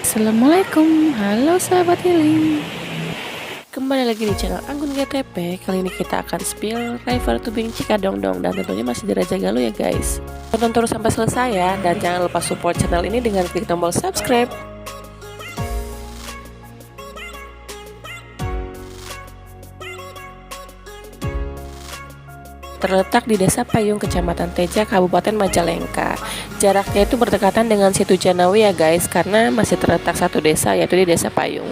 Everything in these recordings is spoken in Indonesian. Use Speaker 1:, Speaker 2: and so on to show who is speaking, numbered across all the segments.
Speaker 1: Assalamualaikum, halo sahabat healing. Kembali lagi di channel Anggun GTP. Kali ini kita akan spill River Tubing Cikadongdong dan tentunya masih di Raja Galuh ya guys. Tonton terus sampai selesai ya, dan jangan lupa support channel ini dengan klik tombol subscribe. Terletak di Desa Payung, Kecamatan Teja, Kabupaten Majalengka. Jaraknya itu berdekatan dengan situ Janawi ya guys, karena masih terletak satu desa, yaitu di Desa Payung.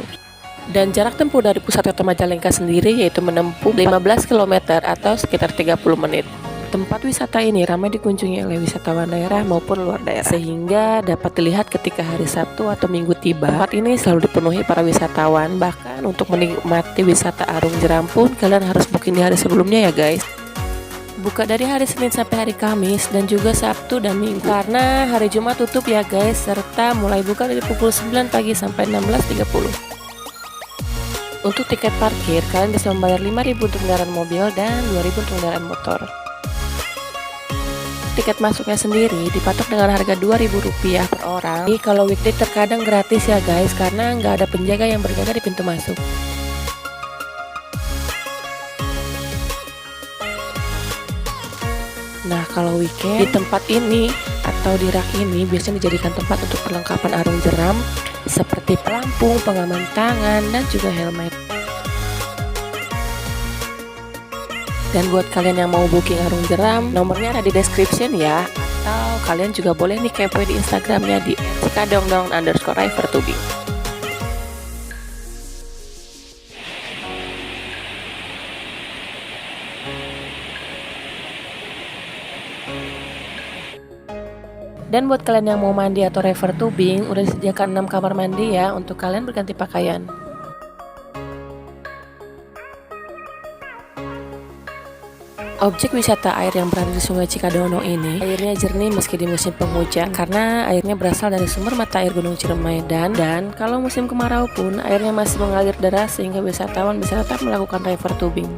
Speaker 1: Dan jarak tempuh dari pusat kota Majalengka sendiri yaitu menempuh 15 km atau sekitar 30 menit. Tempat wisata ini ramai dikunjungi oleh wisatawan daerah maupun luar daerah, sehingga dapat dilihat ketika hari Sabtu atau Minggu tiba. Tempat ini selalu dipenuhi para wisatawan, bahkan untuk menikmati wisata arung jeram pun kalian harus booking di hari sebelumnya ya guys. Buka dari hari Senin sampai hari Kamis dan juga Sabtu dan Minggu, karena hari Jumat tutup ya guys, serta mulai buka dari pukul 9 pagi sampai 16.30. Untuk tiket parkir, kalian bisa membayar 5.000 untuk kendaraan mobil dan 2.000 untuk kendaraan motor. Tiket masuknya sendiri dipatok dengan harga Rp2.000 per orang. Jadi kalau weekday terkadang gratis ya guys, karena nggak ada penjaga yang berjaga di pintu masuk. Nah, kalau weekend di tempat ini atau di rak ini biasanya dijadikan tempat untuk perlengkapan arung jeram seperti pelampung, pengaman tangan, dan juga helmet. Dan buat kalian yang mau booking arung jeram, nomornya ada di description ya. Atau kalian juga boleh nih kepoin di Instagramnya di @cikadongdong_rivertubing. Dan buat kalian yang mau mandi atau river tubing, udah disediakan 6 kamar mandi ya untuk kalian berganti pakaian. Objek wisata air yang berada di Sungai Cikadongdong ini, airnya jernih meski di musim penghujan karena airnya berasal dari sumber mata air Gunung Ciremai, dan kalau musim kemarau pun airnya masih mengalir deras sehingga wisatawan bisa tetap melakukan river tubing.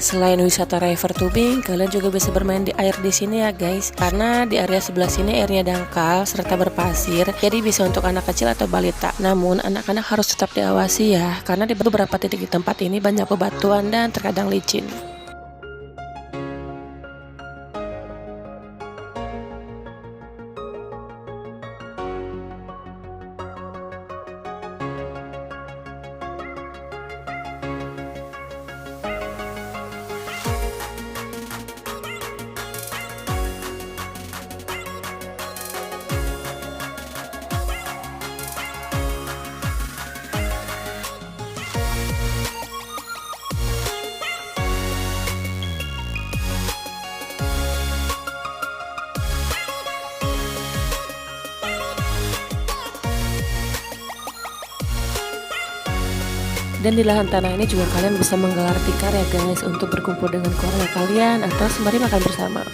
Speaker 1: Selain wisata river tubing, kalian juga bisa bermain di air di sini ya guys. Karena di area sebelah sini airnya dangkal serta berpasir, jadi bisa untuk anak kecil atau balita. Namun anak-anak harus tetap diawasi ya, karena di beberapa titik di tempat ini banyak bebatuan dan terkadang licin. Dan di lahan tanah ini juga kalian bisa menggelar tikar ya guys, untuk berkumpul dengan keluarga kalian atau sembari makan bersama.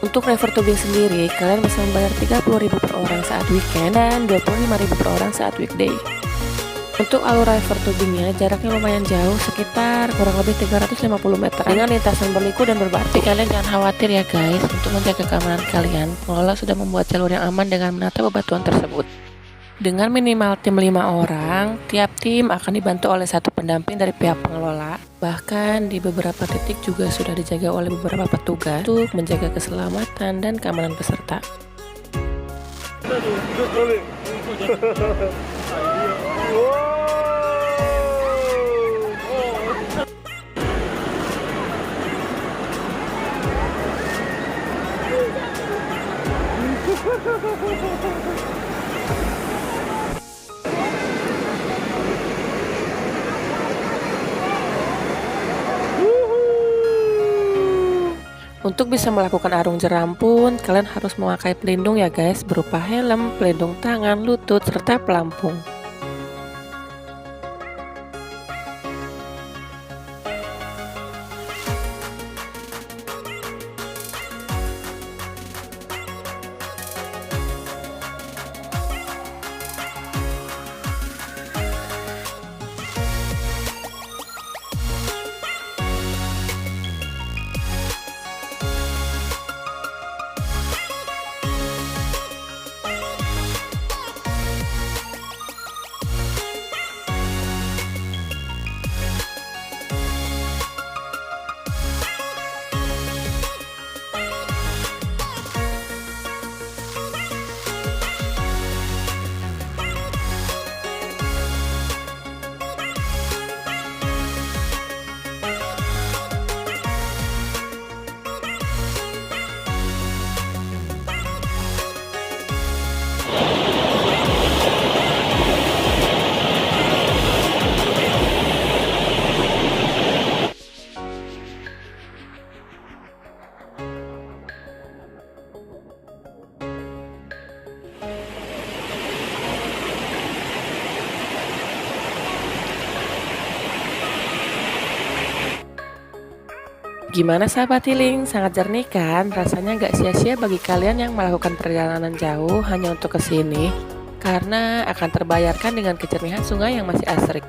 Speaker 1: Untuk river tubing sendiri, kalian bisa membayar Rp30.000 per orang saat weekend dan Rp25.000 per orang saat weekday. Untuk alur river tubingnya jaraknya lumayan jauh, sekitar kurang lebih 350 meter dengan lintasan berliku dan berbatu. Kalian jangan khawatir ya guys, untuk menjaga keamanan kalian, pengelola sudah membuat jalur yang aman dengan menata bebatuan tersebut. Dengan minimal tim 5 orang, tiap tim akan dibantu oleh satu pendamping dari pihak pengelola. Bahkan di beberapa titik juga sudah dijaga oleh beberapa petugas untuk menjaga keselamatan dan keamanan peserta. Untuk bisa melakukan arung jeram pun kalian harus memakai pelindung ya guys, berupa helm, pelindung tangan, lutut, serta pelampung. Gimana sahabat healing? Sangat jernih kan? Rasanya nggak sia-sia bagi kalian yang melakukan perjalanan jauh hanya untuk kesini, karena akan terbayarkan dengan kejernihan sungai yang masih asri.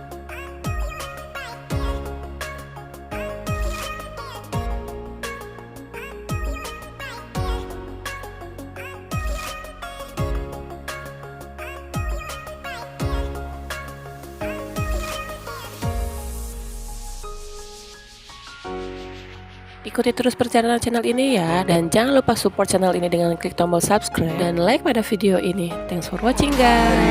Speaker 1: Ikuti terus perjalanan channel ini ya, dan jangan lupa support channel ini dengan klik tombol subscribe dan like pada video ini. Thanks for watching guys.